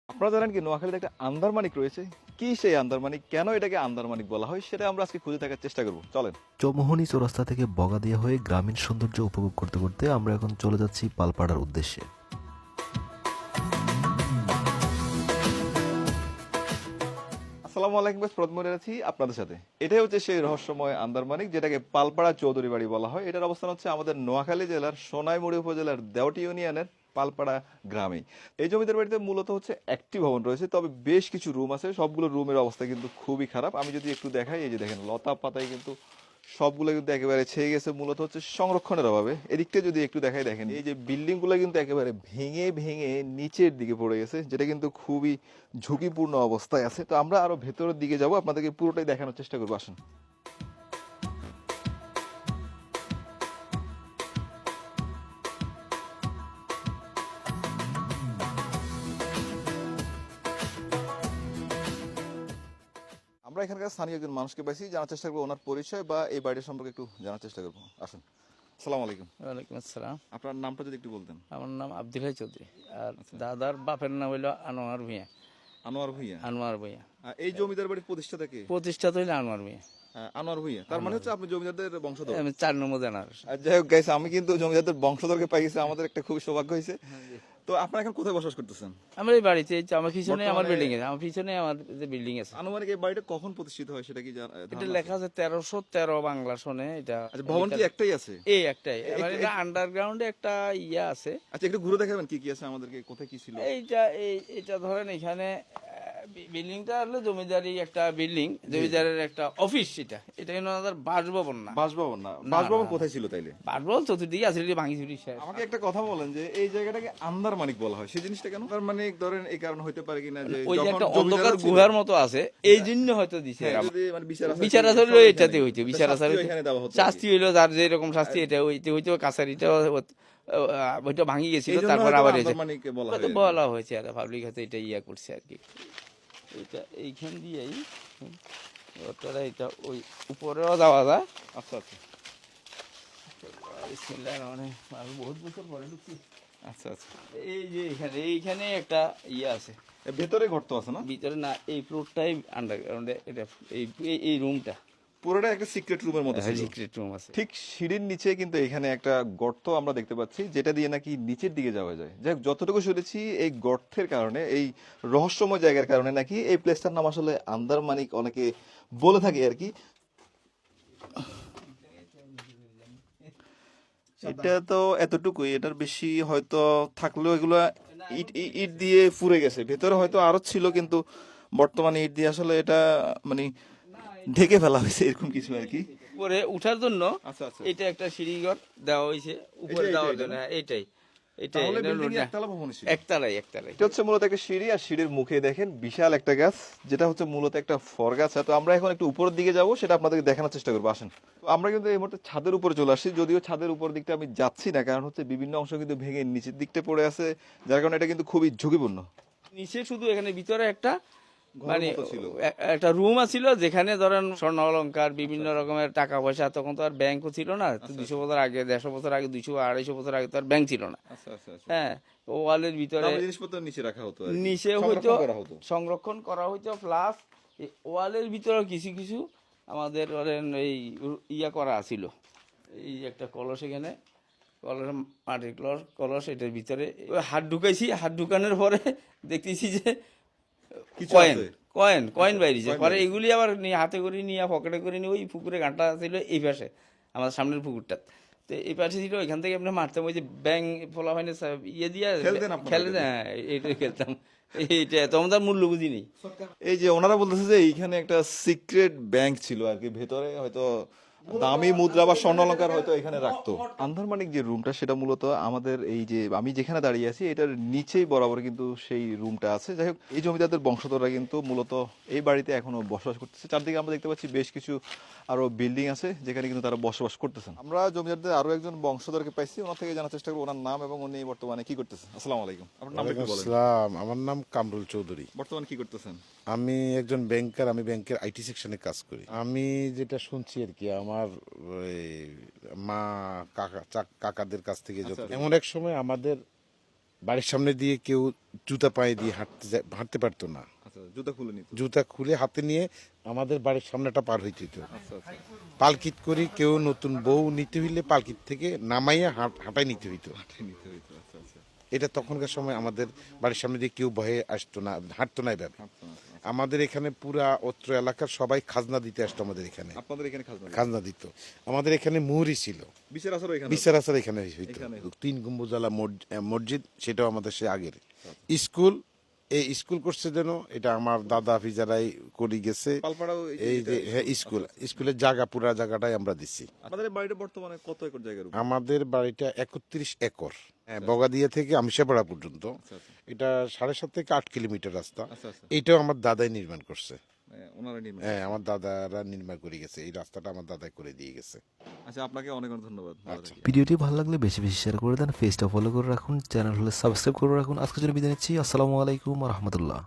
আপনারা জানেন কি নোয়াখালীতে একটা আন্দারমানিক রয়েছে? কি সেই আন্দারমানিক? কেন এটাকে আন্দারমানিক বলা হয়? সেটা আমরা আজকে খুঁজে দেখার চেষ্টা করব। চলেন। চৌমুহনী চৌরাস্তা থেকে বগাদিয়া হয়ে গ্রামীণ সৌন্দর্য উপভোগ করতে করতে আমরা এখন চলে যাচ্ছি পালপাড়ার উদ্দেশ্যে। আসসালামু আলাইকুম গাইস, প্রথমে আছি আপনাদের সাথে। এটাই হচ্ছে সেই রহস্যময় আন্দারমানিক যেটাকে পালপাড়া চৌধুরী বাড়ি বলা হয়। এটার অবস্থান হচ্ছে আমাদের নোয়াখালী জেলার সোনাইমুড়ি উপজেলার দেওটি ইউনিয়নের পালপাড়া গ্রামে। এই জমিদার বাড়িতে মূলত হচ্ছে একটি ভবন রয়েছে, তবে বেশ কিছু রুম আছে। সবগুলো রুমের অবস্থা কিন্তু খুবই খারাপ। আমি যদি একটু দেখাই, এই যে দেখেন লতা পাতায় কিন্তু সবগুলো কিন্তু একেবারে ছেয়ে গেছে, মূলত হচ্ছে সংরক্ষণের অভাবে। এদিকটা যদি একটু দেখাই, দেখেন এই যে বিল্ডিং গুলো কিন্তু একেবারে ভেঙে ভেঙে নিচের দিকে পড়ে গেছে, যেটা কিন্তু খুবই ঝুঁকিপূর্ণ অবস্থায় আছে। তো আমরা আরো ভেতরের দিকে যাব, আপনাদেরকে পুরোটাই দেখানোর চেষ্টা করবো, আসুন। আমরা এখানকার স্থানীয় একজন মানুষকে পাইছি, জানার চেষ্টা করবো ওনার পরিচয় বা এই বাড়ির সম্পর্কে একটু জানার চেষ্টা করবো, আসুন। আসসালামু আলাইকুম। ওয়ালাইকুম আসসালাম। আপনার নামটা যদি একটু বলতেন। আমার নাম আব্দুল হাই চৌধুরী, আর দাদার বাপের নাম হইল আনোয়ার ভূঁইয়া। আনোয়ার ভূঁইয়া। আনোয়ার ভূঁইয়া এই জমিদার বাড়ির প্রতিষ্ঠাতা কে? প্রতিষ্ঠাতা হইল আনোয়ার ভূঁইয়া। আনোয়ার ভূঁইয়া, তার মানে হচ্ছে আপনি জমিদারদের বংশধর। আমি 4 নম্বর জানার। আর যাই হোক গাইস, আমি কিন্তু জমিদারদের বংশধরকে পাই গেছি, আমাদের একটা খুবই সৌভাগ্য হয়েছে। তো আপনারা এখন কোথায় বসবাস করতেছেন? আমার এই বাড়িতে, এই যে আমার পিছনে আমার বর্তমানে- বিল্ডিং আছে, আমার পিছনে আমার যে বিল্ডিং আছে, আনুমানিক এই বাড়িটা কখন প্রতিষ্ঠিত হয় সেটা কি এটা ধারণা লেখা আছে 1313 বাংলা সনে। এটা আছে? আচ্ছা, ভবন কি একটাই আছে? এই একটাই, এবার এটা আন্ডারগ্রাউন্ডে একটা ইয়া আছে। আচ্ছা, একটু ঘুরে দেখাবেন কি কি আছে আমাদেরকে, কোথায় কি ছিল? এইটা ধরেন এখানে বিল্ডিংটা হলো জমিদারি একটা বিল্ডিং, জমিদারের একটা অফিস। এটা কিন্তু আমাদের বাসভবন না। বাসভবন না? না, বাসভবন না। কোথায় ছিল তাইলে? বাসভবন চতুর্দিকে আছে, ভাঙি চুরি শেষ। আমাকে একটা কথা বলেন যে এই জায়গাটাকে আন্দারমানিক বলা হয়, সেই জিনিসটা কেন আন্দারমানিক? ধরেন এই কারণ হইতে পারে কিনা যে ওই যে যখন একটা জমিদাররা অন্ধকার ছিল- গুহার মতো আছে, এই জন্য হয়তো দিছে। হ্যাঁ, যদি মানে বিচার আচার হলো এটাতে হইতো, বিচার আচার শাস্তিও এখানে দেওয়া হতো আর কি। শাস্তি হইলো যার যেরকম শাস্তি, এটা হইতে হইতো। কাছারিটা ওইটা ভাঙি গেছিল, এই জন্য তারপর হয়তো আবার এই যে আন্দারমানিক বলা হয় আর কি। বলা হয়েছে, আর পাবলিক হয়তো এটা ইয়া করছে আর কি। এটা এইখান দিয়েই তারা এটা ওই উপরেও যাওয়া যায়। আচ্ছা আচ্ছা বিসমিল্লাহির রহমানির রহিম। আমি বহুত বছর পরে ঢুকছি। আচ্ছা আচ্ছা। এই যে এইখানে একটা ইয়ে আছে এর ভেতরে গর্ত আছে না? ভিতরে, না এই ফ্লোরটাই আন্ডারগ্রাউন্ডে। এটা এই রুমটা পুরোটা একটা সিক্রেট রুমের মতো ছিল। সিক্রেট রুম আছে। ঠিক সিঁড়ির নিচে কিন্তু এখানে একটা গর্ত আমরা দেখতে পাচ্ছি, যেটা দিয়ে নাকি নিচের দিকে যাওয়া যায়। যাই হোক, যতটুকু শুনেছি এই গর্তের কারণে, এই রহস্যময় জায়গার কারণে নাকি এই প্লেসটার নাম আসলে আন্দারমানিক অনেকে বলে থাকে আর কি। এটা তো এতটুকুই, এটার বেশি হয়তো থাকলেও এগুলো ইট ইট দিয়ে ফুরে গেছে। ভেতরে হয়তো আরো ছিল, কিন্তু বর্তমানে ইট দিয়ে আসলে এটা মানে ঢেকে ফেলা হয়েছে, এরকম কিছু আর কি। উপরে উঠার জন্য আচ্ছা আচ্ছা। এটা একটা সিঁড়িঘর দেওয়া হয়েছে উপরে এটা, দেওয়ার এটা, জন্য। হ্যাঁ, এইটাই তাহলে এটা বিল্ডিং হলো একতলা ভবন ছিল। একতলাই। এটা হচ্ছে মূলত একটা সিঁড়ি, আর সিঁড়ির মুখে দেখেন বিশাল একটা গাছ, যেটা হচ্ছে মূলত একটা ফর গাছ। তো আমরা এখন একটু উপরের দিকে যাব, সেটা আপনাদেরকে দেখানোর চেষ্টা করবো, আসেন। তো আমরা কিন্তু এই মুহূর্তে ছাদের উপরে চলে আসছি, যদিও ছাদের উপর দিকটা আমি যাচ্ছি না, কারণ হচ্ছে বিভিন্ন অংশ কিন্তু ভেঙে নিচের দিকটা পড়ে আছে, যার কারণে এটা কিন্তু খুবই ঝুঁকিপূর্ণ। নিচে শুধু এখানে ভিতরে একটা ঘরের মানে মতো ছিল। একটা রুম আছিল, যেখানে ধরেন স্বর্ণ অলংকার বিভিন্ন রকমের টাকা পয়সা। তখন তো আর ব্যাংকও ছিল না, 200 বছর আগে, 150 বছর আগে, 200 250 বছর আগে তো আর ব্যাংক ছিল না। আচ্ছা আচ্ছা আচ্ছা। হ্যাঁ, ওয়ালের ভিতরে তাহলে জিনিসপত্র নিচে রাখা হতো আর কি। নিচে হইতো সংরক্ষণ করা হতো। সংরক্ষণ করা হইতো, প্লাস ওয়ালের ভিতরে কিছু কিছু আমাদের ধরেন এই ইয়া করা ছিল। এই একটা কলস, এখানে কলস, মাটির কলস, এটার ভিতরে ওই হাত ঢুকাইছি। হাত ঢুকানোর পরে দেখতেছি যে কিছু কয়েন আছে। কয়েন বাইরেছে। কয়েন পরে বাইরেছে। এগুলি আবার নিয়ে হাতে করে নিয়ে পকেটে করে নিয়ে ওই পুকুরে গাঁটা ছিল এই পাশে, আমাদের সামনের পুকুরটা। তো এই পাশে ছিল, এখান থেকে আমরা মারতাম। ওই যে ব্যাং ফলা হয় না, ইয়ে দিয়ে খেলতেন আপনারা খেলে, এটাতে? হ্যাঁ এইটাই খেলতাম। এইটা তখন তার মূল্য বুঝিনি। এই যে ওনারা বলতেছে যে এইখানে একটা সিক্রেট ব্যাংক ছিল আর কি, ভেতরে হয়তো দামি মুদ্রা বা স্বর্ণ অলংকার হয়তো এখানে রাখতো। আন্ধারমানিক যে রুমটা, সেটা মূলত আমাদের এই যে আমি যেখানে দাঁড়িয়ে আছি এটার নিচেই বরাবর কিন্তু সেই রুমটা আছে। যাই হোক, এই জমিদারদের বংশধররা কিন্তু মূলত এই বাড়িতে এখনো বসবাস করতেছে। চারদিকে আমরা দেখতে পাচ্ছি বেশ কিছু আরো বিল্ডিং আছে, যেখানে কিন্তু তারা বসবাস করতেছেন। আমরা জমিদারদের আরো একজন বংশধরকে পাইছি, ওনার থেকে জানার চেষ্টা করবো ওনার নাম এবং উনি বর্তমানে কি করতেছেন। আসসালামু আলাইকুম, আপনার নামটা একটু বলেন। আসসালাম, আমার নাম কামরুল চৌধুরী। বর্তমানে কি করতেছেন? আমি একজন ব্যাংকার, আমি ব্যাংকের আইটি সেকশনে কাজ করি। আমি যেটা শুনছি আর কি, আমার ওই মা কাকাদের কাছ থেকে, আচ্ছা, আচ্ছা। এমন এক সময় আমাদের বাড়ির সামনে দিয়ে কেউ জুতা পায়ে দিয়ে হাঁটতে পারতো না। আচ্ছা, জুতা খুলে নিত। জুতা খুলে হাতে নিয়ে আমাদের বাড়ির সামনেটা পার হইতে হইতো। আচ্ছা আচ্ছা, পালকিত করি কেউ নতুন বউ নিতে হইলে পালকিত থেকে নামাইয়া হাঁটাই নিতে হইতো। নিতে হইতো। আচ্ছা আচ্ছা, এটা তখনকার সময় আমাদের বাড়ির সামনে দিয়ে কেউ ভয়ে আসতো না, হাঁটতো না এভাবে। আচ্ছা, আচ্ছা। আমাদের এখানে পুরা অত্র এলাকার সবাই খাজনা দিতে আসতো আমাদের এখানে, আপনাদের এখানে খাজনা দিত? খাজনা দিত। আমাদের এখানে মুহুরি ছিল, বিচার আসারও এখানে? বিচার আচার এখানে হইতো। এখানে? 3 গম্বুজওয়ালা মসজিদ, সেটাও আমাদের সে আগের। স্কুল, এই স্কুল করছে যেন, এটা আমার দাদা হাফিজারাই করে গেছে। পালপাড়াও এই যে হ্যাঁ স্কুল, স্কুলের জায়গা পুরা জায়গাটাই আমরা দিছি। আপনাদের বাড়িটা বর্তমানে কত একর জায়গার উপর? আমাদের বাড়িটা 31 একর, হ্যাঁ, বগাদিয়া থেকে আমশাপাড়া পর্যন্ত। আচ্ছা আচ্ছা, এটা 7.5 থেকে 8 কিলোমিটার রাস্তা। আচ্ছা আচ্ছা, এইটাও আমার দাদাই নির্মাণ করছে। ওনারা নির্মাণ। হ্যাঁ, আমার দাদারা নির্মাণ করে গেছে, এই রাস্তাটা আমার দাদাই করে দিয়ে গেছে। আচ্ছা, আপনাকে অনেক অনেক ধন্যবাদ। ভালো আচ্ছা। থাকবেন। ভিডিওটি ভালো লাগলে বেশি বেশি শেয়ার করে দেন, পেজটা ফলো করে রাখুন, চ্যানেল হলে সাবস্ক্রাইব করে রাখুন। আজকের জন্য বিদায় নিচ্ছি। আসসালামু আলাইকুম রহমতুল্লাহ।